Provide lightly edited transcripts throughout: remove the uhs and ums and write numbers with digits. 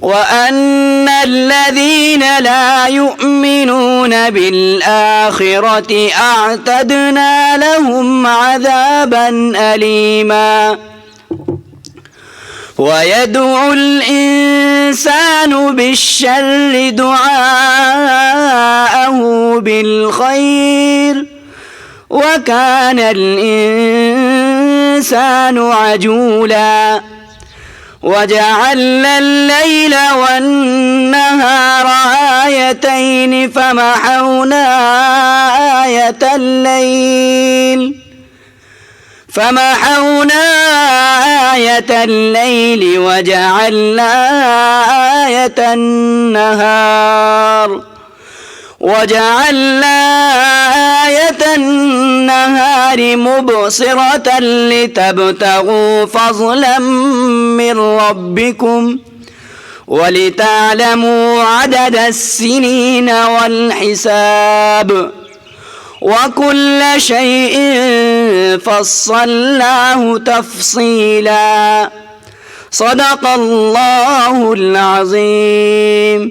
وأن الذين لا يؤمنون بالآخرة أعتدنا لهم عذابا أليما. ويدعو الإنسان بالشر دعاءه بالخير وكان الإنسان عجولا. وجعلنا الليل والنهار آيتين فمحونا آية الليل وجعلنا آية النهار مبصرة لتبتغوا فضلا من ربكم ولتعلموا عدد السنين والحساب وكل شيء فصلناه تفصيلا. صدق الله العظيم.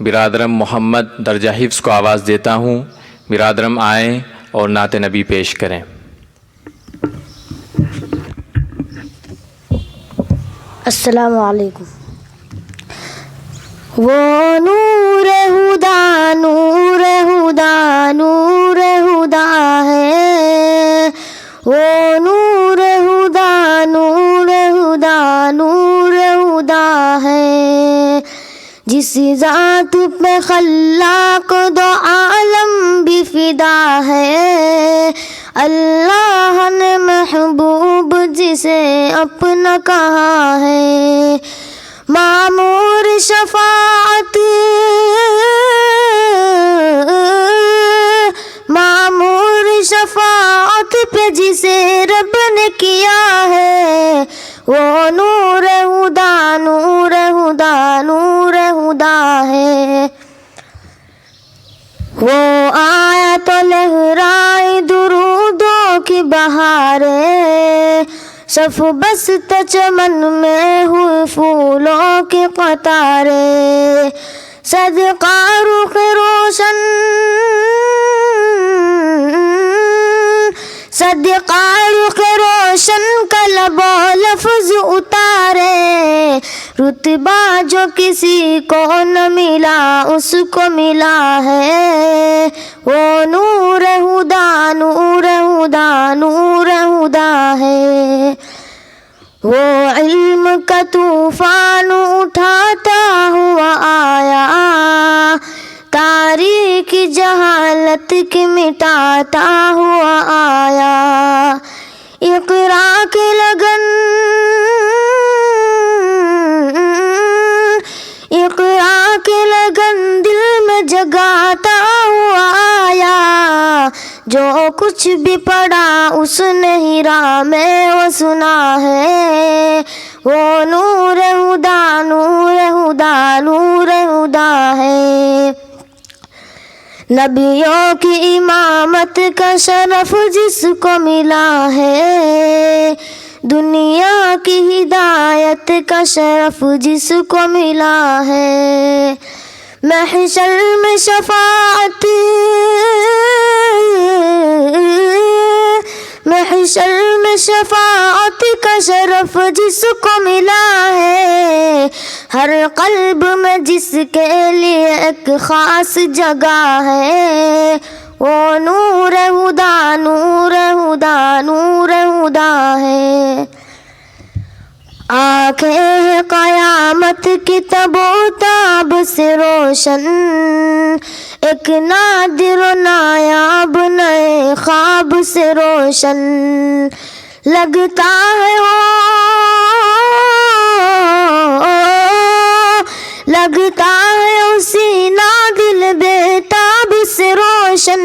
برادرم محمد درجہ حفظ کو آواز دیتا ہوں. برادرم آئیں اور نعت نبی پیش کریں. السلام علیکم. وہ نور ہدا نور ہدا نور ہدا ہے، وہ نور ہدا نور ہدا نور ہدا ہے، جس ذات پہ خلاق دو عالم بھی فدا ہے. اللہ نے محبوب جسے اپنا کہا ہے، مامور شفاعت مامور شفاعت پہ جسے رب نے کیا ہے، وہ نور ہدا نور ہدا نور ہدا ہے. وہ آیا تو لہرائے درودوں کی بہاریں، صف بست چمن میں ہوئے پھولوں کی قطاریں. صدقہ رخ روشن صدقہ رخ روشن کا لب و لفظ اتارے، رتبہ جو کسی کو نہ ملا اس کو ملا ہے، وہ نور ہدا نور ہدا نور ہدا ہے. وہ علم کا طوفان اٹھاتا ہوا آیا، تاریخ جہالت کی مٹاتا ہوا آیا. اقرا کی لگن اقرا کی لگن دل میں جگاتا ہوا آیا، جو کچھ بھی پڑھا اس نے ہی راہ میں وہ سنا ہے، وہ نور ہدا نور ہدا نور ہدا ہے. نبیوں کی امامت کا شرف جس کو ملا ہے، دنیا کی ہدایت کا شرف جس کو ملا ہے. محشر میں شفاعت محشر میں شفاعت کا شرف جس کو ملا ہے، ہر قلب میں جس کے لیے ایک خاص جگہ ہے، وہ نور ہدا نور ہدا نور ہدا ہے. آنکھیں ہیں قیامت کی تب و تاب سے روشن، ایک نادر و نایاب نئے خواب سے روشن. لگتا ہے لگتا ہے اسی نادل بیتاب سے روشن،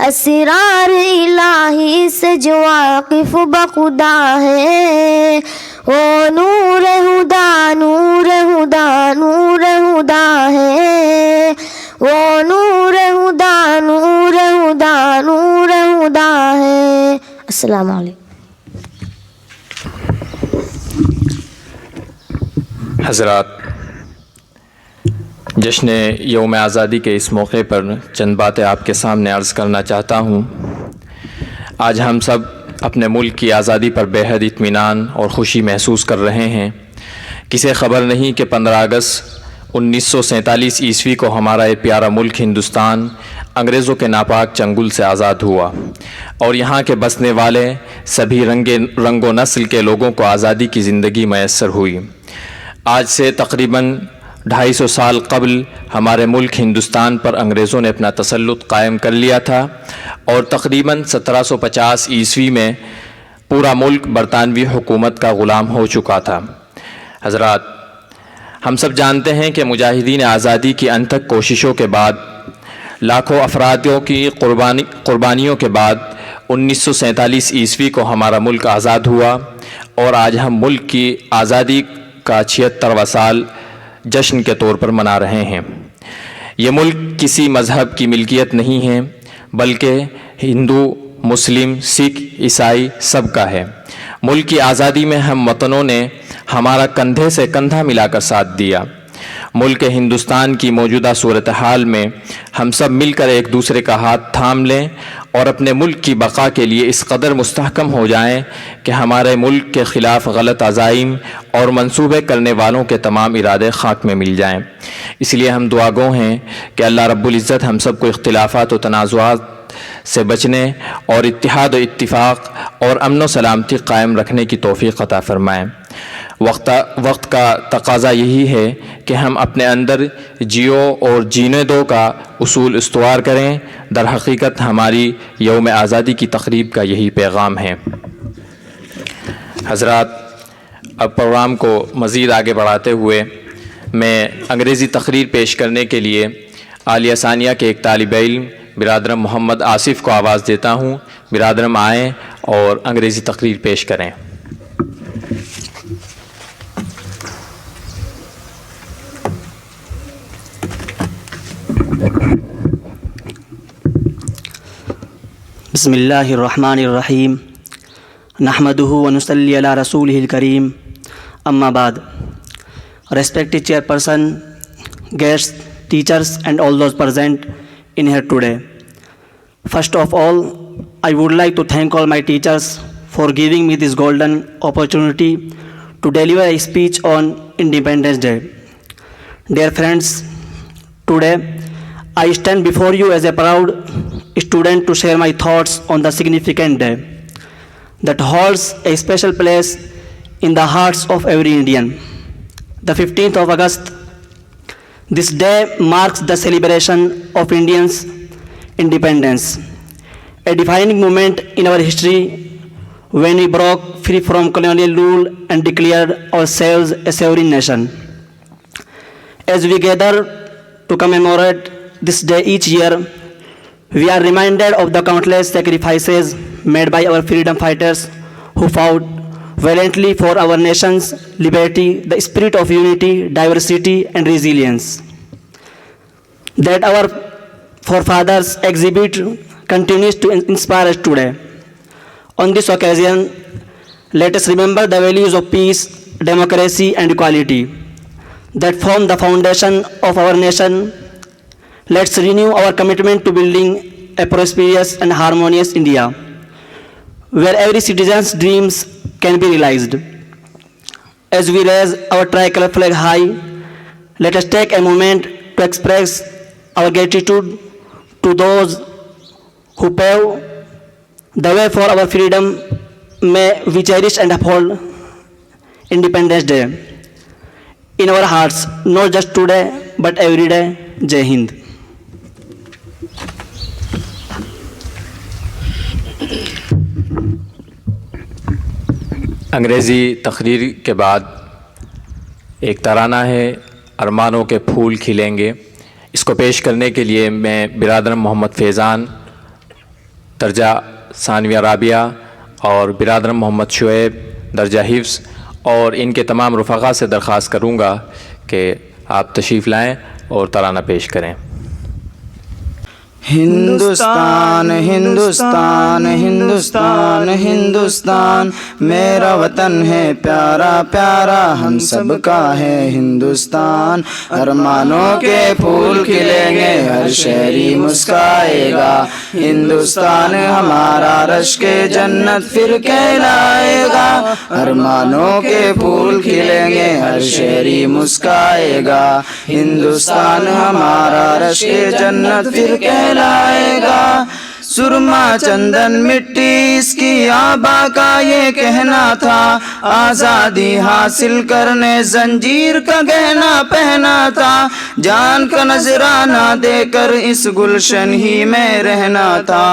اسرار الہی سے جو واقف بخدا ہے، وہ نور ہدا نور ہدا نور ہدا ہے، وہ نور ہدا نور ہدا نور ہدا ہے. السلام علیکم. حضرات، جشن یوم آزادی کے اس موقع پر چند باتیں آپ کے سامنے عرض کرنا چاہتا ہوں. آج ہم سب اپنے ملک کی آزادی پر بے حد اطمینان اور خوشی محسوس کر رہے ہیں. کسے خبر نہیں کہ 15 اگست 1947 عیسوی کو ہمارا یہ پیارا ملک ہندوستان انگریزوں کے ناپاک چنگل سے آزاد ہوا، اور یہاں کے بسنے والے سبھی رنگ و نسل کے لوگوں کو آزادی کی زندگی میسر ہوئی. آج سے تقریباً 250 سال قبل ہمارے ملک ہندوستان پر انگریزوں نے اپنا تسلط قائم کر لیا تھا، اور تقریباً 1750 عیسوی میں پورا ملک برطانوی حکومت کا غلام ہو چکا تھا. حضرات، ہم سب جانتے ہیں کہ مجاہدین آزادی کی انتھک کوششوں کے بعد، لاکھوں افرادوں کی قربانیوں کے بعد 1947 عیسوی کو ہمارا ملک آزاد ہوا، اور آج ہم ملک کی آزادی کا 76واں سال جشن کے طور پر منا رہے ہیں. یہ ملک کسی مذہب کی ملکیت نہیں ہے، بلکہ ہندو، مسلم، سکھ، عیسائی سب کا ہے. ملک کی آزادی میں ہم وطنوں نے ہمارا کندھے سے کندھا ملا کر ساتھ دیا. ملک ہندوستان کی موجودہ صورتحال میں ہم سب مل کر ایک دوسرے کا ہاتھ تھام لیں اور اپنے ملک کی بقا کے لیے اس قدر مستحکم ہو جائیں کہ ہمارے ملک کے خلاف غلط عزائم اور منصوبے کرنے والوں کے تمام ارادے خاک میں مل جائیں۔ اس لیے ہم دعا گو ہیں کہ اللہ رب العزت ہم سب کو اختلافات و تنازعات سے بچنے اور اتحاد و اتفاق اور امن و سلامتی قائم رکھنے کی توفیق عطا فرمائیں۔ وقت کا تقاضا یہی ہے کہ ہم اپنے اندر جیو اور جینے دو کا اصول استوار کریں۔ در حقیقت ہماری یوم آزادی کی تقریب کا یہی پیغام ہے۔ حضرات، اب پروگرام کو مزید آگے بڑھاتے ہوئے میں انگریزی تقریر پیش کرنے کے لیے عالیہ ثانیہ کے ایک طالب علم برادرم محمد آصف کو آواز دیتا ہوں۔ برادرم آئیں اور انگریزی تقریر پیش کریں۔ بسم اللہ الرحمن الرحیم، نحمدہ ونصلی علی رسولہ الکریم، اما بعد۔ Respected chairperson, guests, teachers and all those present in here today. First of all, I would like to thank all my teachers for giving me this golden opportunity to deliver a speech on Independence Day. Dear friends, today I stand before you as a proud student to share my thoughts on the significant day that holds a special place in the hearts of every Indian. The 15th of August, this day marks the celebration of Indians' independence, a defining moment in our history when we broke free from colonial rule and declared ourselves a sovereign nation. As we gather to commemorate this day each year, we are reminded of the countless sacrifices made by our freedom fighters who fought valiantly for our nation's liberty, the spirit of unity, diversity, and resilience that our forefathers exhibit continues to inspire us today. On this occasion, let us remember the values of peace, democracy, and equality that form the foundation of our nation. Let's renew our commitment to building a prosperous and harmonious India, where every citizen's dreams can be realized. As we raise our tricolor flag high, let us take a moment to express our gratitude to those who paved the way for our freedom. May we cherish and uphold Independence Day in our hearts, not just today, but every day. Jai Hind. انگریزی تقریر کے بعد ایک ترانہ ہے، ارمانوں کے پھول کھلیں گے۔ اس کو پیش کرنے کے لیے میں برادر محمد فیضان درجہ ثانویہ رابعہ اور برادر محمد شعیب درجہ حفظ اور ان کے تمام رفقا سے درخواست کروں گا کہ آپ تشریف لائیں اور ترانہ پیش کریں۔ ہندوستان ہندوستان ہندوستان ہندوستان میرا وطن ہے پیارا پیارا ہم سب کا ہے ہندوستان، ارمانوں کے پھول کھلیں گے ہر شہری مسکرائے گا، ہندوستان ہمارا رشک جنت پھر کہلائے گا، ارمانوں کے پھول کھلیں گے ہر شہری مسکرائے گا، ہندوستان ہمارا رشک جنت پھر لائے گا، سرما چندن مٹی اس کی آبا کا یہ کہنا تھا، آزادی حاصل کرنے زنجیر کا گہنا پہنا تھا، جان کا نذرانہ دے کر اس گلشن ہی میں رہنا تھا،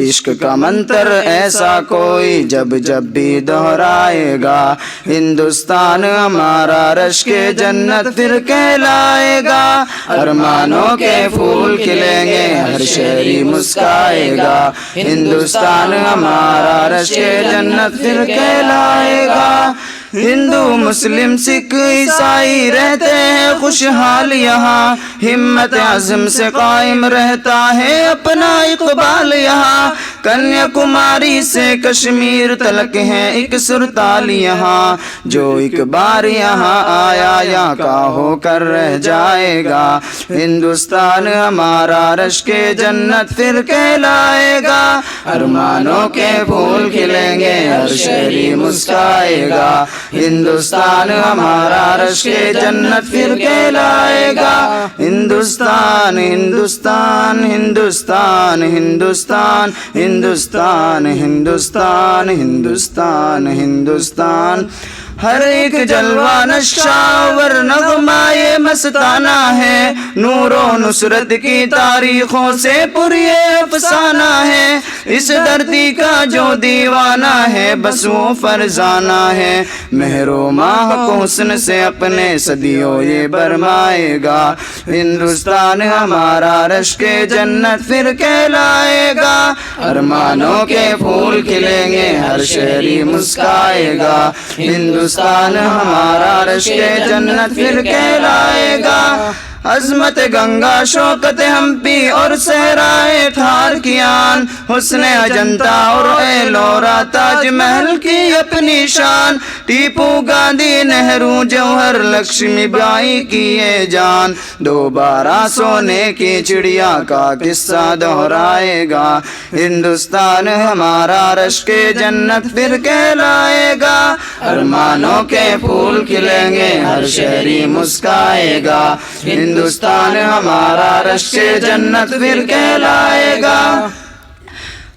عشق کا منتر ایسا کوئی جب جب بھی دہرائے گا، ہندوستان ہمارا رشک جنت پھر کہلائے گا، ارمانوں کے پھول کھلیں گے ہر شہری مسکرائے گا، ہندوستان ہمارا رشک جنت پھر کہلائے گا، ہندو مسلم سکھ عیسائی رہتے ہیں خوشحال یہاں، ہمت عزم سے قائم رہتا ہے اپنا اقبال یہاں، کنیا کماری سے کشمیر تلک ہے ایک سرتال یہاں، جو ایک بار یہاں آیا یا کا ہو کر رہ جائے گا۔ ہندوستان ہمارا رشک جنت پھر کہلائے گا، ارمانوں کے پھول کھلیں گے ہر شہری مسکرائے گا۔ ہندوستان ہمارا رشک جنت پھر کہلائے گا۔ ہندوستان ہندوستان ہندوستان ہندوستان ہندوستان ہندوستان ہندوستان ہندوستان، ہر ایک جلوہ نشاور نغمہ یہ مستانہ ہے، نور و نصرت کی تاریخوں سے پر یہ افسانہ ہے۔ اس دھرتی کا جو دیوانہ ہے بس وہ فرزانہ ہے، مہر و ماہ کو حسن سے اپنے صدیوں یہ برمائے گا۔ ہندوستان ہمارا رشک جنت پھر کہلائے گا، ارمانوں کے پھول کھلیں گے ہر شہری مسکرائے گا۔ ہندوستان ہمارا رشک جنت پھر کہلائے گا، عظمت گنگا شوکت ہمپی اور صحرائے تھارکیان، حسن اجنتا اور ایلورا تاج محل کی اپنی شان، ٹیپو گاندھی نہرو جوہر لکشمی بائی کی یہ جان، دوبارہ سونے کی چڑیا کا قصہ دہرائے گا۔ ہندوستان ہمارا رشک جنت پھر کہلائے گا، ارمانوں کے پھول کھلیں گے ہر شہری مسکرائے گا۔ ہندوستان ہمارا رشک جنت پھر کہلائے گا،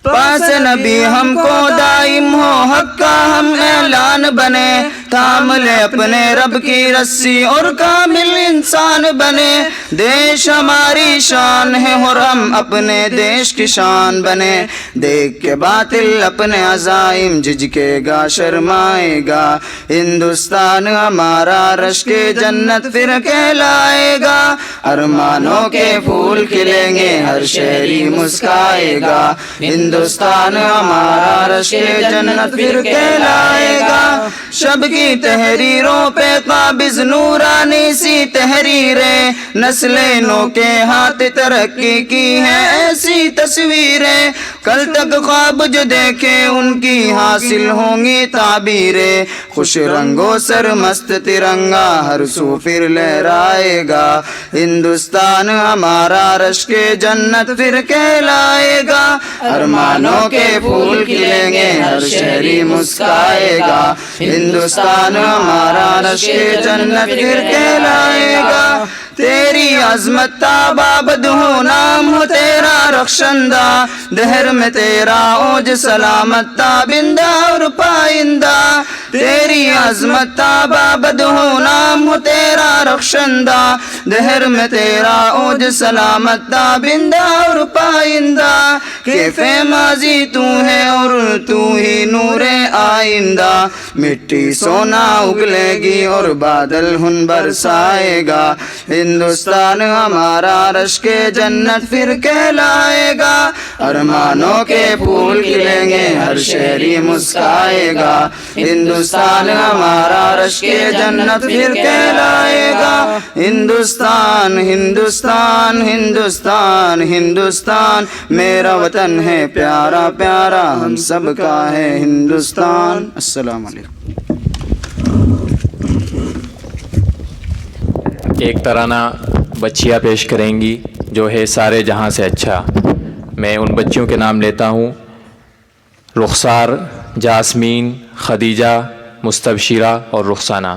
پاس نبی ہم کو دائم ہو حق کا ہم اعلان بنے، تھام لے اپنے رب کی رسی اور کامل انسان بنے۔ دیش ہماری شان ہے اور ہم اپنے دیش کی شان بنے، دیکھ کے باطل اپنے عزائم جھجکے گا شرمائے گا۔ ہندوستان ہمارا رشک جنت پھر کہلائے گا، ارمانوں کے پھول کھلیں گے ہر شہری مسکرائے گا۔ ہندوستان ہمارا رشک جنت پھر کہلائے گا، شب کی تحریروں پہ قابض نورانی سی تحریریں، نسلیں نو کے ہاتھ ترقی کی ہیں ایسی تصویریں، کل تک خواب جو دیکھے ان کی حاصل ہوں گی تعبیریں، خوش رنگوں سرمست ترنگا ہر سو پھر لہرائے گا۔ ہندوستان ہمارا رشک جنت پھر کہلائے گا، ارمانوں کے پھول کھلیں گے ہر شہری مسکرائے گا۔ ہندوستان ہمارا رشک جنت پھر کہلائے گا، تیری عظمت تابابد ہو نام ہو تیرا رخشندہ، دہر میں تیرا اوج سلامت تابندہ اور پائندہ، تیری عظمت تابابد ہو نام ہو تیرا رخشندہ، دہر میں تیرا اوج سلامت تابندہ اور پائندہ، کیف ماضی تو ہے اور تو ہی نور آئندہ، مٹی سونا اگلے گی اور بادل ہن برسائے گا۔ ہندوستان ہمارا رشک جنت پھر کہلائے گا، ارمانوں کے پھول کھلیں گے ہر شہری مسکرائے گا۔ ہندوستان ہمارا رشک جنت پھر کہلائے گا، ہندوستان ہندوستان ہندوستان ہندوستان، میرا وطن ہے پیارا پیارا ہم سب کا ہے ہندوستان۔ السلام علیکم۔ ایک ترانہ بچیاں پیش کریں گی جو ہے سارے جہاں سے اچھا۔ میں ان بچیوں کے نام لیتا ہوں: رخسار، جاسمین، خدیجہ، مستبشرہ اور رخسانہ۔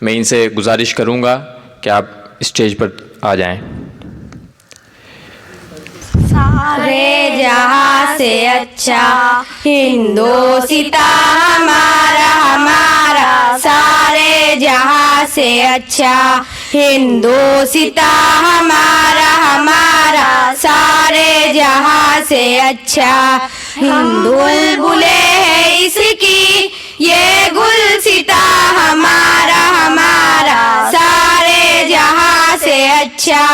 میں ان سے گزارش کروں گا کہ آپ اسٹیج پر آ جائیں۔ سارے جہاں سے اچھا ہندوستان ہمارا ہمارا، سارے جہاں سے اچھا ہندوستان ہمارا ہمارا، سارے جہاں سے اچھا ہندو بلبلے ہے اس کی یہ گلستہ ہمارا ہمارا، سارے جہاں سے اچھا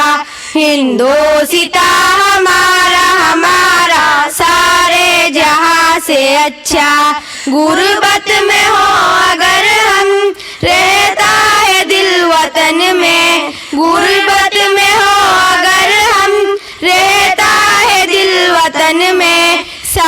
ہندوستان ہمارا ہمارا، سارے جہاں سے اچھا۔ غربت میں ہو اگر ہم رہتا ہے دل وطن میں، غربت میں ہو اگر ہم رہتا ہے دل وطن میں،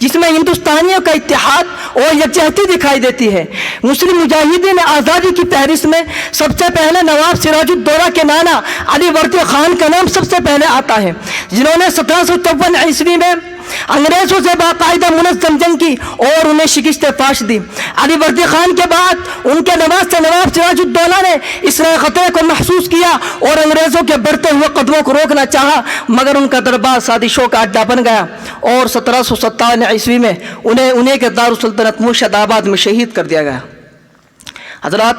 جس میں ہندوستانیوں کا اتحاد اور یکجہتی دکھائی دیتی ہے۔ مسلم مجاہدین آزادی کی فہرست میں سب سے پہلے نواب سراج الدولہ کے نانا علی وردی خان کا نام سب سے پہلے آتا ہے، جنہوں نے 1754 عیسوی میں انگریزوں سے باقاعدہ منظم جنگ کی اور انہیں شکست فاش دی۔ علی وردی خان کے بعد ان کے نواز سے نواب سراج الدولہ نے اس نئے خطرے کو محسوس کیا اور انگریزوں کے بڑھتے ہوئے قدموں کو روکنا چاہا، مگر ان کا دربار سازشوں کا اڈا بن گیا اور 1757 عیسوی میں انہیں کے دارالسلطنت مرشد آباد میں شہید کر دیا گیا۔ حضرات،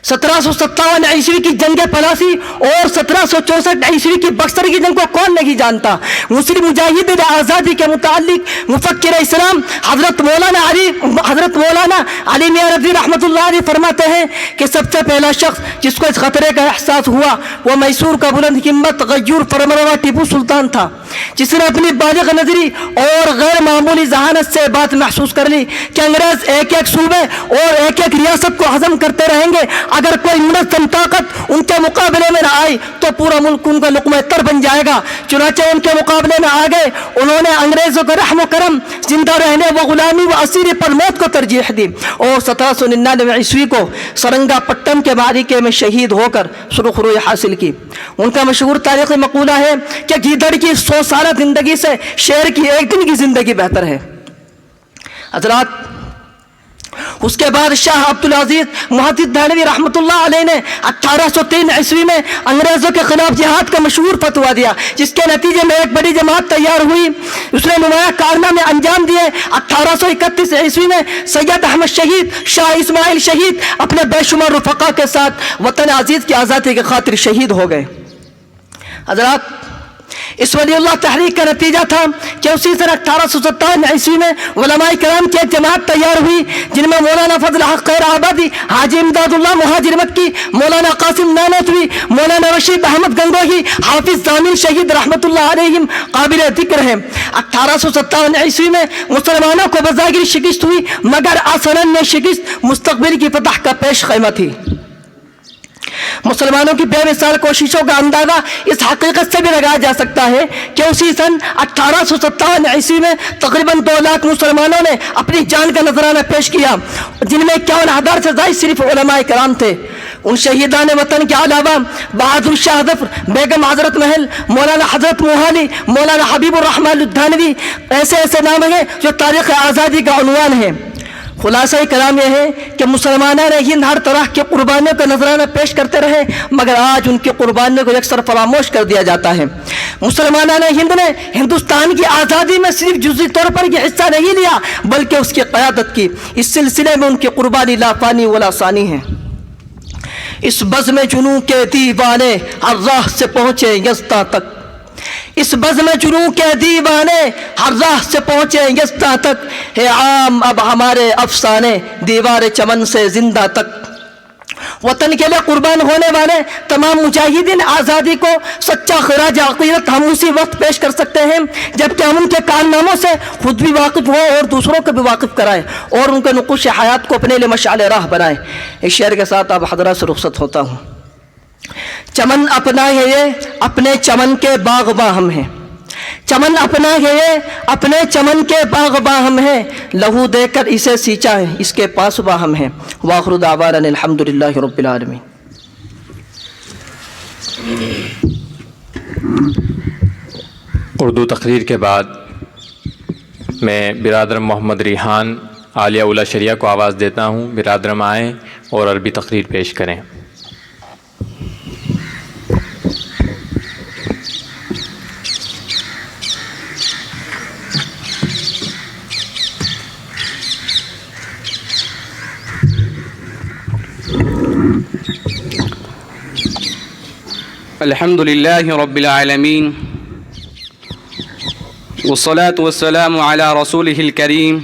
1757 عیسوی کی جنگ پلاسی اور 1764 عیسوی کی بکسر کی جنگ کو کون نہیں جانتا؟ مسلم مجاہدین آزادی کے متعلق مفکر اسلام حضرت مولانا علی میاں رضی رحمۃ اللہ علیہ فرماتے ہیں کہ سب سے پہلا شخص جس کو اس خطرے کا احساس ہوا وہ میسور کا بلند ہمت غیور فرمانروا ٹیپو سلطان تھا، جس نے اپنی بالغ نظری اور غیر معمولی ذہانت سے بات محسوس کر لی کہ انگریز ایک ایک صوبے اور ایک ایک ریاست کو ہضم کرتے رہیں گے، اگر کوئی منظم طاقت ان کے مقابلے میں نہ آئی تو پورا ملک ان کا لقمہ تر بن جائے گا۔ چنانچہ ان کے مقابلے میں آ گئے، انہوں نے انگریزوں کو رحم و کرم، زندہ رہنے و غلامی و اسیری پر موت کو ترجیح دی اور 1799 عیسوی کو سرنگا پٹم کے معرکے میں شہید ہو کر سرخ روی حاصل کی۔ ان کا مشہور تاریخی مقولہ ہے کہ گیدڑ کی 100 سالہ زندگی سے شیر کی ایک دن کی زندگی بہتر ہے۔ حضرات، اس کے بعد شاہ عبدالعزیز محدث دہلوی رحمۃ اللہ علیہ نے 1803 عیسوی میں انگریزوں کے خلاف جہاد کا مشہور فتویٰ دیا، جس کے نتیجے میں ایک بڑی جماعت تیار ہوئی۔ اس نے نمایاں کارنامے انجام دیے۔ 1831 عیسوی میں سید احمد شہید، شاہ اسماعیل شہید اپنے بے شمار رفقا کے ساتھ وطن عزیز کی آزادی کی خاطر شہید ہو گئے۔ حضرات، اس ولی اللہ تحریک کا نتیجہ تھا کہ اسی سن 1857 عیسوی میں علماء کرام کی ایک جماعت تیار ہوئی، جن میں مولانا فضل حق خیر آبادی، حاجی امداد اللہ مہاجر مکی، مولانا قاسم نانوتوی، مولانا رشید احمد گنگوہی، حافظ ضامن شہید رحمۃ اللہ علیہم قابل ذکر ہیں۔ 1857 عیسوی میں مسلمانوں کو بظاہر شکست ہوئی، مگر اصلاً یہ شکست مستقبل کی فتح کا پیش خیمہ تھی۔ مسلمانوں کی بے مثال کوششوں کا اندازہ اس حقیقت سے بھی لگایا جا سکتا ہے کہ اسی سن 1857 عیسوی میں تقریباً 2 لاکھ مسلمانوں نے اپنی جان کا نذرانہ پیش کیا، جن میں 51,000 سے زائد صرف علماء کرام تھے۔ ان شہیدان وطن کے علاوہ بہادر شاہ ظفر، بیگم حضرت محل، مولانا حضرت موہانی، مولانا حبیب الرحمن لدھانوی ایسے نام ہیں جو تاریخ آزادی کا عنوان ہے۔ خلاصہ کلام یہ ہے کہ مسلمانان ہند ہر طرح کی قربانیوں کا نذرانہ پیش کرتے رہے، مگر آج ان کی قربانیوں کو یکسر فراموش کر دیا جاتا ہے۔ مسلمانان ہند نے ہندوستان کی آزادی میں صرف جزوی طور پر یہ حصہ نہیں لیا بلکہ اس کی قیادت کی۔ اس سلسلے میں ان کی قربانی لا فانی ولا ثانی ہے۔ اس بزم جنوں کے دیوانے ہر راہ سے پہنچے یزداں تک، اس بزم جنوں کے دیوانے ہر راہ سے پہنچے یزداں تک، ہے عام اب ہمارے افسانے دیوار چمن سے زندہ تک۔ وطن کے لیے قربان ہونے والے تمام مجاہدین آزادی کو سچا خراج عقیدت ہم اسی وقت پیش کر سکتے ہیں جبکہ ہم ان کے کارناموں سے خود بھی واقف ہوں اور دوسروں کو بھی واقف کرائیں اور ان کے نقوش حیات کو اپنے لیے مشعل راہ بنائیں۔ اس شعر کے ساتھ آپ حضرات سے رخصت ہوتا ہوں۔ چمن اپنا ہے یہ اپنے چمن کے باغباں ہم ہیں، چمن اپنا ہے یہ اپنے چمن کے باغباں ہم ہیں، لہو دے کر اسے سینچا ہے اس کے پاس ہم ہیں۔ وآخر دعوانا الحمدللہ رب العالمین۔ اردو تقریر کے بعد میں برادر محمد ریحان عالیہ اولیاء شریعہ کو آواز دیتا ہوں، برادرم آئیں اور عربی تقریر پیش کریں۔ الحمد لله رب العالمين والصلاة والسلام على رسوله الكريم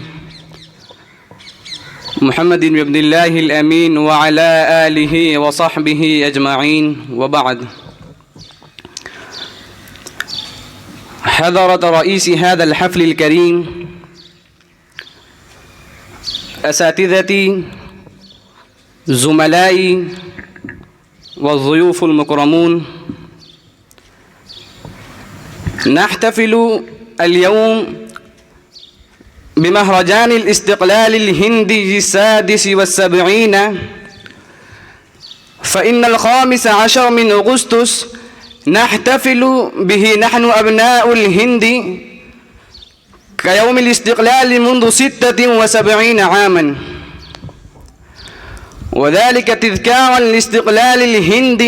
محمد بن عبد الله الأمين وعلى آله وصحبه أجمعين، وبعد. حضرة رئيس هذا الحفل الكريم، أساتذتي، زملائي والضيوف المكرمون، نحتفل اليوم بمهرجان الاستقلال الهندي السادس والسبعين، فإن 15 من أغسطس نحتفل به نحن أبناء الهند كيوم الاستقلال منذ 76 عاما، وذلك تذكارا لاستقلال الهند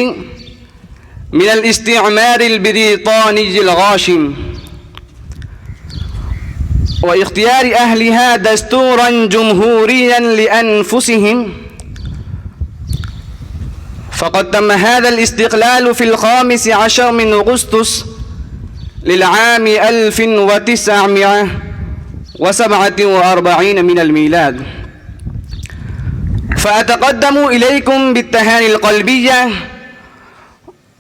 من الاستعمار البريطاني الغاشم، واختيار أهلها دستورا جمهوريا لأنفسهم. فقد تم هذا الاستقلال في 15 من أغسطس للعام 1947 من الميلاد. فأتقدم إليكم بالتهاني القلبية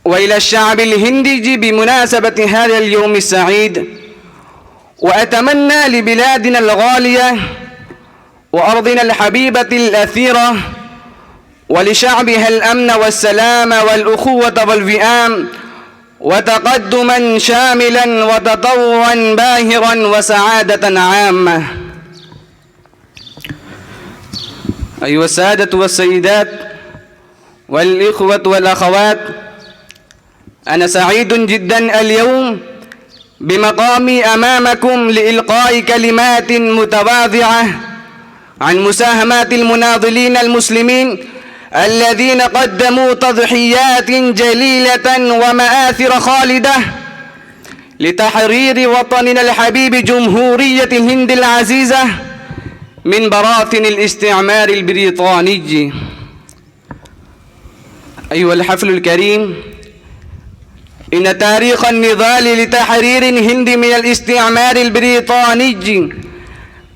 وإلى الشعب الهندي بمناسبة هذا اليوم السعيد، وأتمنى لبلادنا الغالية وأرضنا الحبيبة الأثيرة ولشعبها الأمن والسلام والأخوة والوئام وتقدما شاملا وتطورا باهرا وسعادة عامة. أيها السادة والسيدات والإخوة والأخوات، أنا سعيد جدا اليوم بمقامي أمامكم لإلقاء كلمات متواضعة عن مساهمات المناضلين المسلمين الذين قدموا تضحيات جليلة ومآثر خالدة لتحرير وطننا الحبيب جمهورية الهند العزيزة من براثن الاستعمار البريطاني. أيها الحفل الكريم، إن تاريخ النضال لتحرير الهند من الاستعمار البريطاني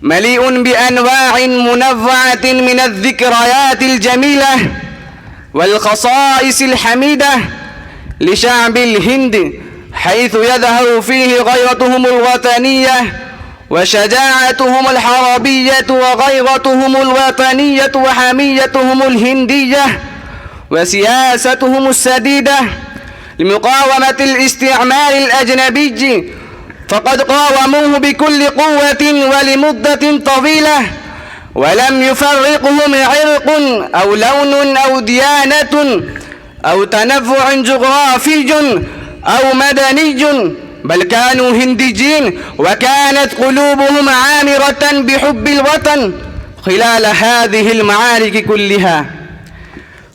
مليء بأنواع منوعة من الذكريات الجميلة والخصائص الحميدة لشعب الهند، حيث يظهر فيه غيرتهم الوطنية وشجاعتهم الحربية وغيرتهم الوطنية وحميتهم الهندية وسياستهم السديدة لمقاومة الاستعمار الأجنبي، فقد قاوموه بكل قوة ولمدة طويلة، ولم يفرقهم عرق أو لون أو ديانة أو تنوع جغرافي أو مدني، بل كانوا هنديين وكانت قلوبهم عامرة بحب الوطن خلال هذه المعارك كلها.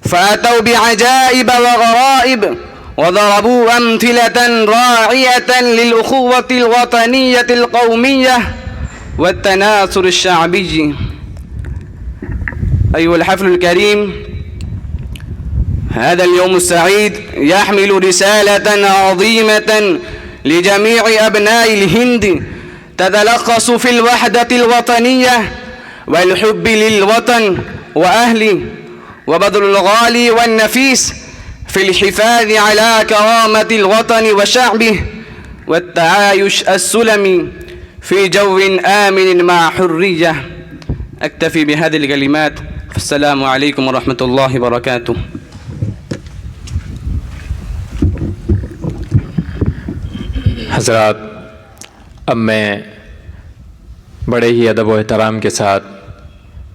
فأتوا بعجائب وغرائب وضربوا أمثلة راعية للأخوة الوطنية القومية والتناصر الشعبي. أيها الحفل الكريم، هذا اليوم السعيد يحمل رسالة عظيمة لجميع أبناء الهند تتلخص في الوحدة الوطنية والحب للوطن وأهله وبذل الغالي والنفيس في الحفاظ على كرامة الوطن وشعبه والتعايش السلمي في جو آمن مع حرية. أكتفي بهذه الكلمات، السلام عليكم ورحمة الله وبركاته. حضرات، اب میں بڑے ہی ادب و احترام کے ساتھ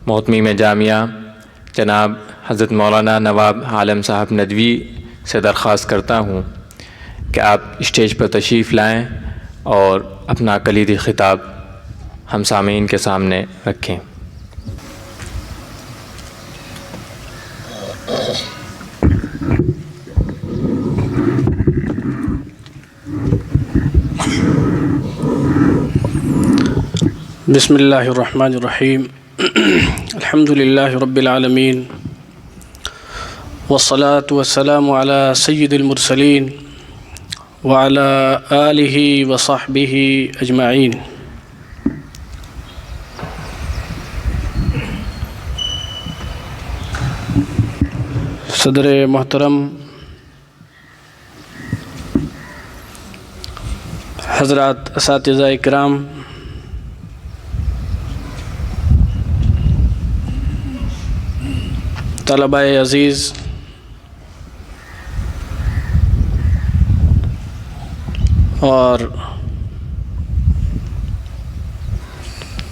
محتمیم جامعہ جناب حضرت مولانا نواب عالم صاحب ندوی سے درخواست کرتا ہوں کہ آپ اسٹیج پر تشریف لائیں اور اپنا کلیدی خطاب ہم سامعین کے سامنے رکھیں. بسم اللہ الرحمن الرحیم. الحمد للہ رب العالمین والصلاة والسلام على سید المرسلین وعلى آلہ وصحبہ اجمعین. صدر محترم، حضرات اساتذہ اکرام، طلباء عزیز، اور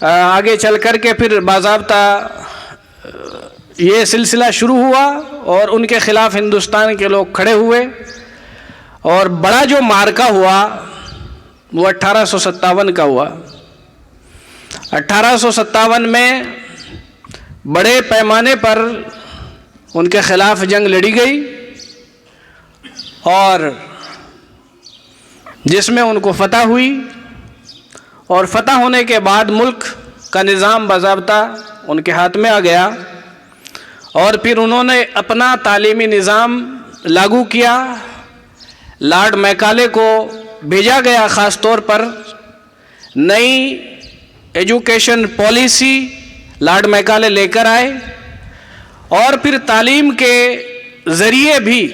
آگے چل کر کے پھر باضابطہ یہ سلسلہ شروع ہوا اور ان کے خلاف ہندوستان کے لوگ کھڑے ہوئے، اور بڑا جو معرکہ ہوا وہ 1857 کا ہوا۔ 1857 میں بڑے پیمانے پر ان کے خلاف جنگ لڑی گئی، اور جس میں ان کو فتح ہوئی، اور فتح ہونے کے بعد ملک کا نظام باضابطہ ان کے ہاتھ میں آ گیا، اور پھر انہوں نے اپنا تعلیمی نظام لاگو کیا۔ لارڈ میکالے کو بھیجا گیا خاص طور پر، نئی ایجوکیشن پالیسی لارڈ میکالے لے کر آئے، اور پھر تعلیم کے ذریعے بھی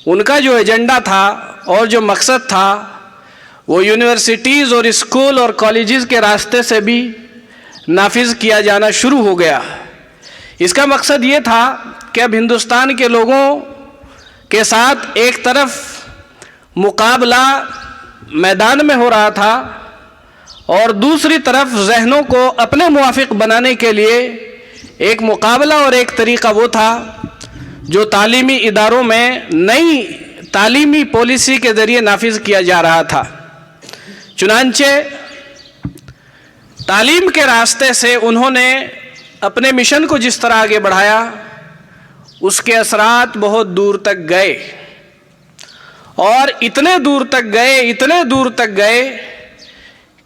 ان کا جو ایجنڈا تھا اور جو مقصد تھا وہ یونیورسٹیز اور اسکول اور کالجز کے راستے سے بھی نافذ کیا جانا شروع ہو گیا۔ اس کا مقصد یہ تھا کہ اب ہندوستان کے لوگوں کے ساتھ ایک طرف مقابلہ میدان میں ہو رہا تھا، اور دوسری طرف ذہنوں کو اپنے موافق بنانے کے لیے ایک مقابلہ اور ایک طریقہ وہ تھا جو تعلیمی اداروں میں نئی تعلیمی پالیسی کے ذریعے نافذ کیا جا رہا تھا۔ چنانچہ تعلیم کے راستے سے انہوں نے اپنے مشن کو جس طرح آگے بڑھایا، اس کے اثرات بہت دور تک گئے، اور اتنے دور تک گئے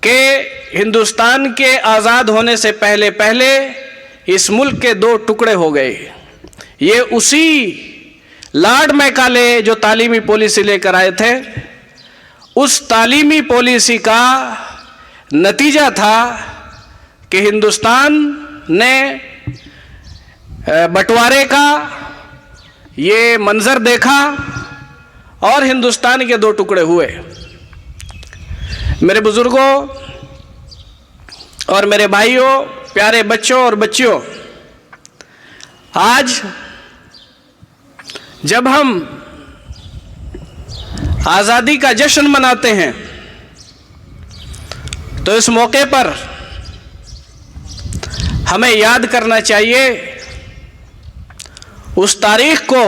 کہ ہندوستان کے آزاد ہونے سے پہلے اس ملک کے 2 ٹکڑے ہو گئے۔ یہ اسی لارڈ میکالے جو تعلیمی پالیسی لے کر آئے تھے، اس تعلیمی پالیسی کا نتیجہ تھا کہ ہندوستان نے بٹوارے کا یہ منظر دیکھا اور ہندوستان کے 2 ٹکڑے ہوئے۔ میرے بزرگوں اور میرے بھائیوں، پیارے بچوں اور بچیوں، آج جب ہم آزادی کا جشن مناتے ہیں تو اس موقع پر ہمیں یاد کرنا چاہیے اس تاریخ کو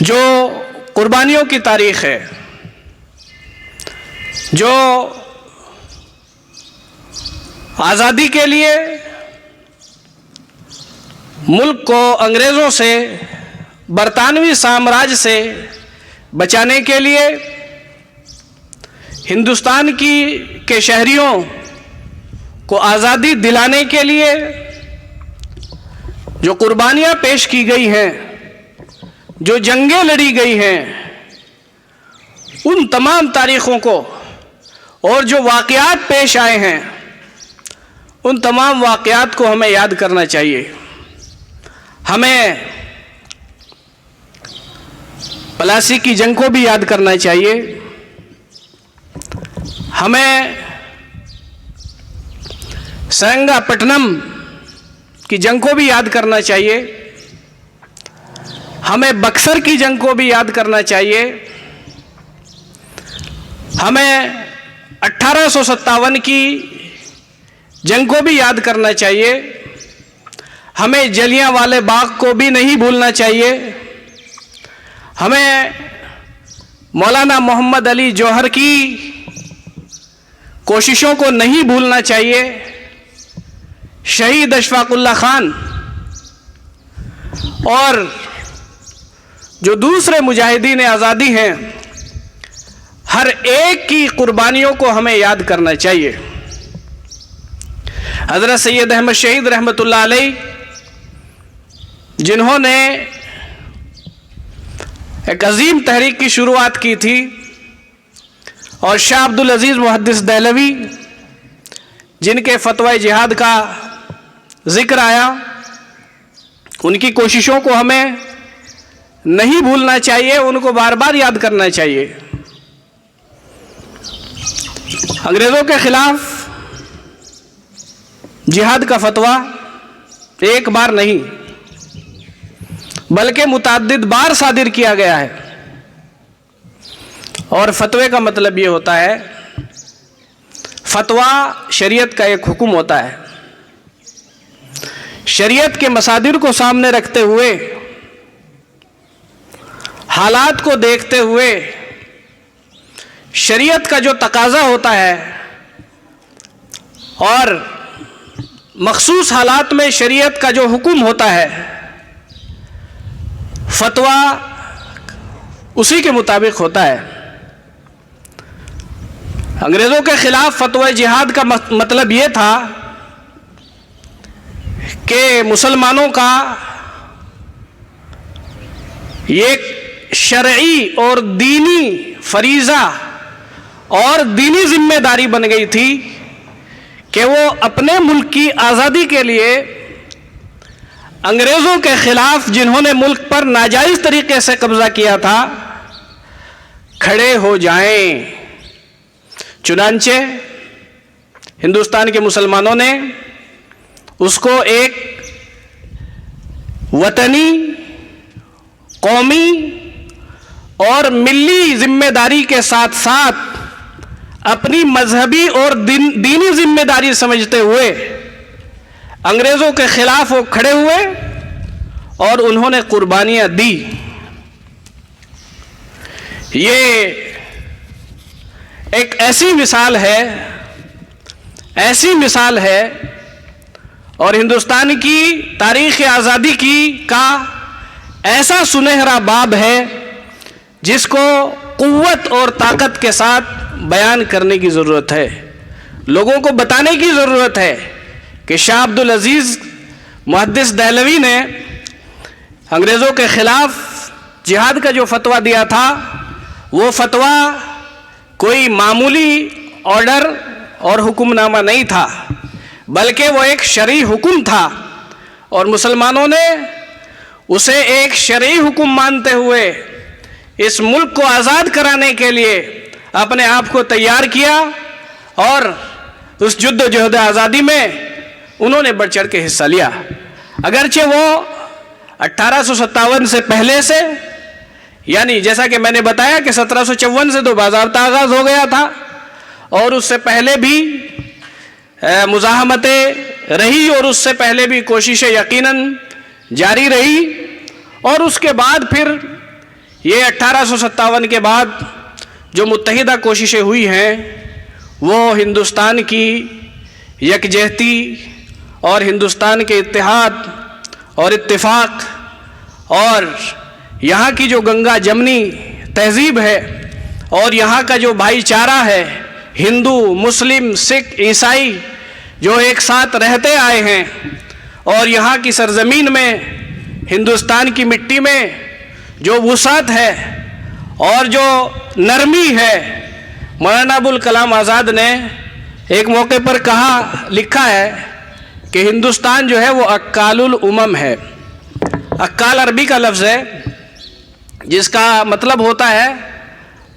جو قربانیوں کی تاریخ ہے، جو آزادی کے لیے ملک کو انگریزوں سے، برطانوی سامراج سے بچانے کے لیے، ہندوستان کے شہریوں کو آزادی دلانے کے لیے جو قربانیاں پیش کی گئی ہیں، جو جنگیں لڑی گئی ہیں، ان تمام تاریخوں کو اور جو واقعات پیش آئے ہیں، ان تمام واقعات کو ہمیں یاد کرنا چاہیے۔ ہمیں پلاسی کی جنگ کو بھی یاد کرنا چاہیے، ہمیں سرنگا پٹنم کی جنگ کو بھی یاد کرنا چاہیے، ہمیں بکسر کی جنگ کو بھی یاد کرنا چاہیے، ہمیں 1857 کی جنگ کو بھی یاد کرنا چاہیے، ہمیں جلیاں والے باغ کو بھی نہیں بھولنا چاہیے، ہمیں مولانا محمد علی جوہر کی کوششوں کو نہیں بھولنا چاہیے، شہید اشفاق اللہ خان اور جو دوسرے مجاہدین آزادی ہیں، ہر ایک کی قربانیوں کو ہمیں یاد کرنا چاہیے۔ حضرت سید احمد شہید رحمۃ اللہ علیہ، جنہوں نے ایک عظیم تحریک کی شروعات کی تھی، اور شاہ عبدالعزیز محدث دہلوی، جن کے فتوی جہاد کا ذکر آیا، ان کی کوششوں کو ہمیں نہیں بھولنا چاہیے، ان کو بار بار یاد کرنا چاہیے۔ انگریزوں کے خلاف جہاد کا فتویٰ ایک بار نہیں بلکہ متعدد بار صادر کیا گیا ہے، اور فتوے کا مطلب یہ ہوتا ہے فتویٰ شریعت کا ایک حکم ہوتا ہے. شریعت کے مصادر کو سامنے رکھتے ہوئے، حالات کو دیکھتے ہوئے، شریعت کا جو تقاضا ہوتا ہے اور مخصوص حالات میں شریعت کا جو حکم ہوتا ہے، فتویٰ اسی کے مطابق ہوتا ہے. انگریزوں کے خلاف فتوی جہاد کا مطلب یہ تھا کہ مسلمانوں کا ایک شرعی اور دینی فریضہ اور دینی ذمہ داری بن گئی تھی کہ وہ اپنے ملک کی آزادی کے لیے انگریزوں کے خلاف جنہوں نے ملک پر ناجائز طریقے سے قبضہ کیا تھا کھڑے ہو جائیں. چنانچہ ہندوستان کے مسلمانوں نے اس کو ایک وطنی، قومی اور ملی ذمہ داری کے ساتھ ساتھ اپنی مذہبی اور دینی ذمہ داری سمجھتے ہوئے انگریزوں کے خلاف وہ کھڑے ہوئے اور انہوں نے قربانیاں دی. یہ ایک ایسی مثال ہے اور ہندوستان کی تاریخ آزادی کا ایسا سنہرا باب ہے جس کو قوت اور طاقت کے ساتھ بیان کرنے کی ضرورت ہے. لوگوں کو بتانے کی ضرورت ہے کہ شاہ عبدالعزیز محدث دہلوی نے انگریزوں کے خلاف جہاد کا جو فتویٰ دیا تھا وہ فتویٰ کوئی معمولی آرڈر اور حکم نامہ نہیں تھا، بلکہ وہ ایک شرعی حکم تھا، اور مسلمانوں نے اسے ایک شرعی حکم مانتے ہوئے اس ملک کو آزاد کرانے کے لیے اپنے آپ کو تیار کیا، اور اس جد و جہد آزادی میں انہوں نے بڑھ چڑھ کے حصہ لیا. اگرچہ وہ 1857 سے پہلے سے، یعنی جیسا کہ میں نے بتایا کہ 1754 سے تو باضابطہ آغاز ہو گیا تھا، اور اس سے پہلے بھی مزاحمتیں رہی اور اس سے پہلے بھی کوششیں یقیناً جاری رہی، اور اس کے بعد پھر یہ 1857 کے بعد جو متحدہ کوششیں ہوئی ہیں وہ ہندوستان کی یکجہتی اور ہندوستان کے اتحاد اور اتفاق اور یہاں کی جو گنگا جمنی تہذیب ہے اور یہاں کا جو بھائی چارہ ہے، ہندو، مسلم، سکھ، عیسائی جو ایک ساتھ رہتے آئے ہیں، اور یہاں کی سرزمین میں ہندوستان کی مٹی میں جو وسعت ہے اور جو نرمی ہے. مولانا ابوالکلام آزاد نے ایک موقع پر لکھا ہے کہ ہندوستان جو ہے وہ اکال الامم ہے. اکال عربی کا لفظ ہے جس کا مطلب ہوتا ہے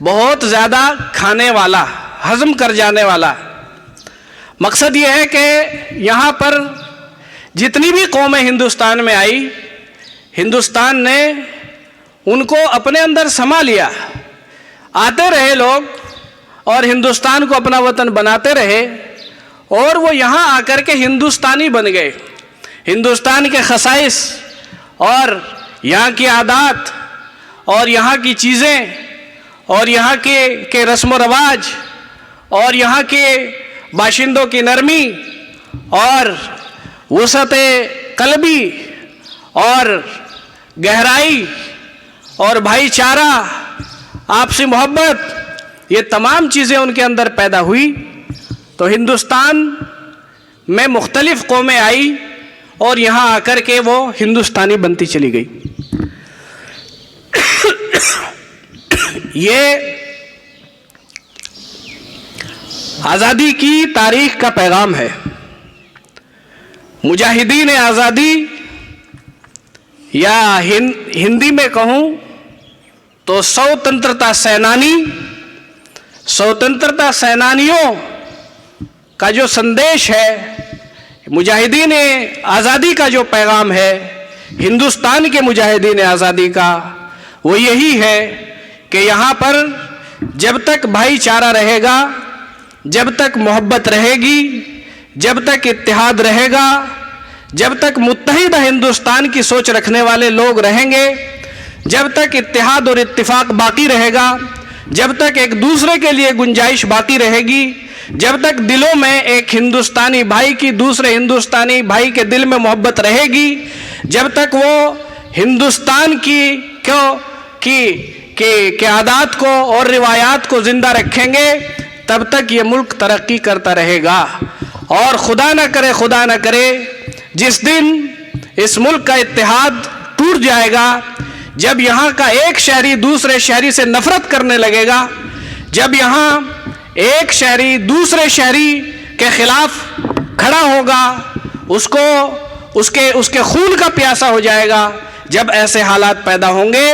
بہت زیادہ کھانے والا، ہضم کر جانے والا. مقصد یہ ہے کہ یہاں پر جتنی بھی قومیں ہندوستان میں آئی، ہندوستان نے ان کو اپنے اندر سما لیا. آتے رہے لوگ اور ہندوستان کو اپنا وطن بناتے رہے، اور وہ یہاں آ کر کے ہندوستانی بن گئے. ہندوستان کے خصائص اور یہاں کی عادات اور یہاں کی چیزیں اور یہاں کے رسم و رواج اور یہاں کے باشندوں کی نرمی اور وسعت قلبی اور گہرائی اور بھائی چارہ، آپسی محبت، یہ تمام چیزیں ان کے اندر پیدا ہوئی. تو ہندوستان میں مختلف قومیں آئی اور یہاں آ کر کے وہ ہندوستانی بنتی چلی گئی. یہ آزادی کی تاریخ کا پیغام ہے. مجاہدین آزادی، یا ہندی میں کہوں تو سوتنترتا سینانیوں کا جو سندیش ہے، مجاہدین آزادی کا جو پیغام ہے ہندوستان کے مجاہدین آزادی کا، وہ یہی ہے کہ یہاں پر جب تک بھائی چارہ رہے گا، جب تک محبت رہے گی، جب تک اتحاد رہے گا، جب تک متحدہ ہندوستان کی سوچ رکھنے والے لوگ رہیں گے، جب تک اتحاد اور اتفاق باقی رہے گا، جب تک ایک دوسرے کے لیے گنجائش باقی رہے گی، جب تک دلوں میں ایک ہندوستانی بھائی کی دوسرے ہندوستانی بھائی کے دل میں محبت رہے گی، جب تک وہ ہندوستان کی عادات کو اور روایات کو زندہ رکھیں گے، تب تک یہ ملک ترقی کرتا رہے گا۔ اور خدا نہ کرے جس دن اس ملک کا اتحاد ٹوٹ جائے گا، جب یہاں کا ایک شہری دوسرے شہری سے نفرت کرنے لگے گا، جب یہاں ایک شہری دوسرے شہری کے خلاف کھڑا ہوگا، اس کے خون کا پیاسا ہو جائے گا، جب ایسے حالات پیدا ہوں گے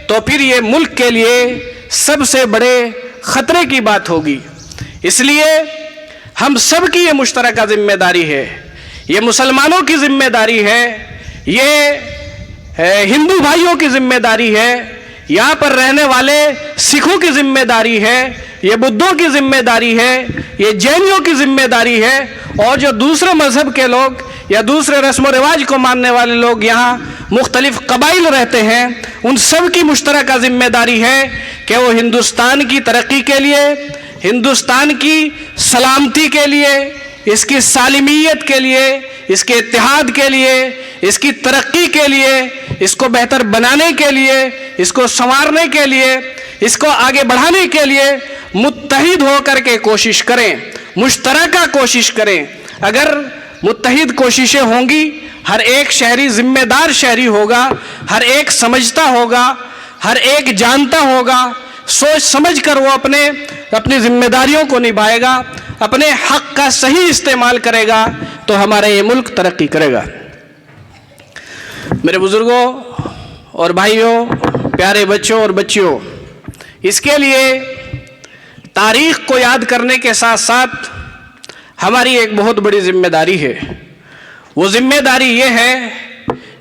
تو پھر یہ ملک کے لیے سب سے بڑے خطرے کی بات ہوگی۔ اس لیے ہم سب کی یہ مشترکہ ذمہ داری ہے، یہ مسلمانوں کی ذمہ داری ہے، یہ ہندو بھائیوں کی ذمہ داری ہے، یہاں پر رہنے والے سکھوں کی ذمہ داری ہے، یہ بدھوں کی ذمہ داری ہے، یہ جینیوں کی ذمہ داری ہے، اور جو دوسرے مذہب کے لوگ یا دوسرے رسم و رواج کو ماننے والے لوگ یہاں مختلف قبائل رہتے ہیں، ان سب کی مشترکہ ذمہ داری ہے کہ وہ ہندوستان کی ترقی کے لیے، ہندوستان کی سلامتی کے لیے، اس کی سالمیت کے لیے، اس کے اتحاد کے لیے، اس کی ترقی کے لیے، اس کو بہتر بنانے کے لیے، اس کو سنوارنے کے لیے، اس کو آگے بڑھانے کے لیے متحد ہو کر کے کوشش کریں، مشترکہ کوشش کریں۔ اگر متحد کوششیں ہوں گی، ہر ایک شہری ذمہ دار شہری ہوگا، ہر ایک سمجھتا ہوگا، ہر ایک جانتا ہوگا، سوچ سمجھ کر وہ اپنی ذمہ داریوں کو نبھائے گا، اپنے حق کا صحیح استعمال کرے گا، تو ہمارا یہ ملک ترقی کرے گا۔ میرے بزرگوں اور بھائیوں، پیارے بچوں اور بچیوں، اس کے لیے تاریخ کو یاد کرنے کے ساتھ ساتھ ہماری ایک بہت بڑی ذمہ داری ہے۔ وہ ذمہ داری یہ ہے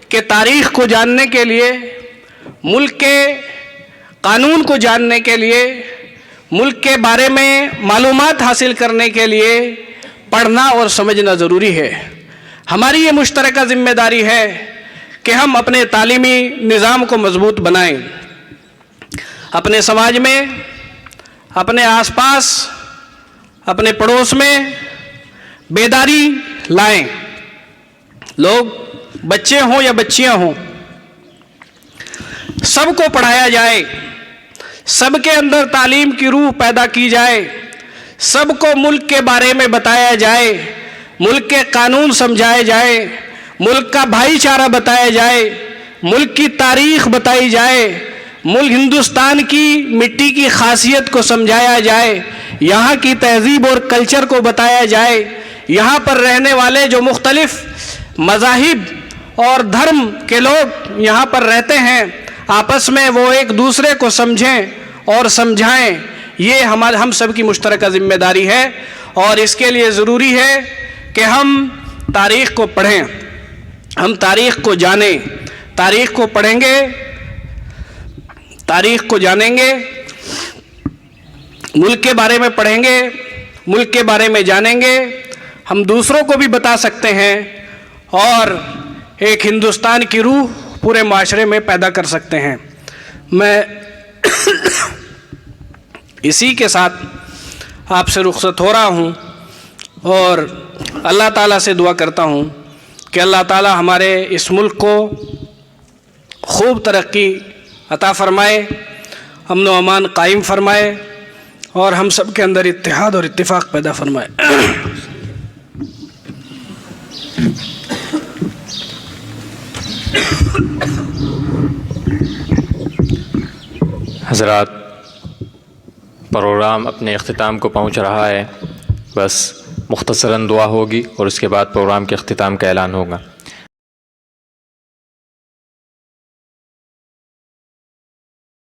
کہ تاریخ کو جاننے کے لیے، ملک کے قانون کو جاننے کے لیے، ملک کے بارے میں معلومات حاصل کرنے کے لیے پڑھنا اور سمجھنا ضروری ہے۔ ہماری یہ مشترکہ ذمہ داری ہے کہ ہم اپنے تعلیمی نظام کو مضبوط بنائیں، اپنے سماج میں، اپنے آس پاس، اپنے پڑوس میں بیداری لائیں۔ لوگ بچے ہوں یا بچیاں ہوں، سب کو پڑھایا جائے، سب کے اندر تعلیم کی روح پیدا کی جائے، سب کو ملک کے بارے میں بتایا جائے، ملک کے قانون سمجھائے جائے، ملک کا بھائی چارہ بتایا جائے، ملک کی تاریخ بتائی جائے، ملک ہندوستان کی مٹی کی خاصیت کو سمجھایا جائے، یہاں کی تہذیب اور کلچر کو بتایا جائے، یہاں پر رہنے والے جو مختلف مذاہب اور دھرم کے لوگ یہاں پر رہتے ہیں، آپس میں وہ ایک دوسرے کو سمجھیں اور سمجھائیں، یہ ہم سب کی مشترکہ ذمہ داری ہے۔ اور اس کے لیے ضروری ہے کہ ہم تاریخ کو پڑھیں، ہم تاریخ کو جانیں، تاریخ کو پڑھیں گے، تاریخ کو جانیں گے، ملک کے بارے میں پڑھیں گے، ملک کے بارے میں جانیں گے، ہم دوسروں کو بھی بتا سکتے ہیں، اور ایک ہندوستان کی روح پورے معاشرے میں پیدا کر سکتے ہیں۔ میں اسی کے ساتھ آپ سے رخصت ہو رہا ہوں، اور اللہ تعالیٰ سے دعا کرتا ہوں کہ اللہ تعالیٰ ہمارے اس ملک کو خوب ترقی عطا فرمائے، امن و امان قائم فرمائے، اور ہم سب کے اندر اتحاد اور اتفاق پیدا فرمائے۔ حضرات، پروگرام اپنے اختتام کو پہنچ رہا ہے، بس مختصراً دعا ہوگی اور اس کے بعد پروگرام کے اختتام کا اعلان ہوگا۔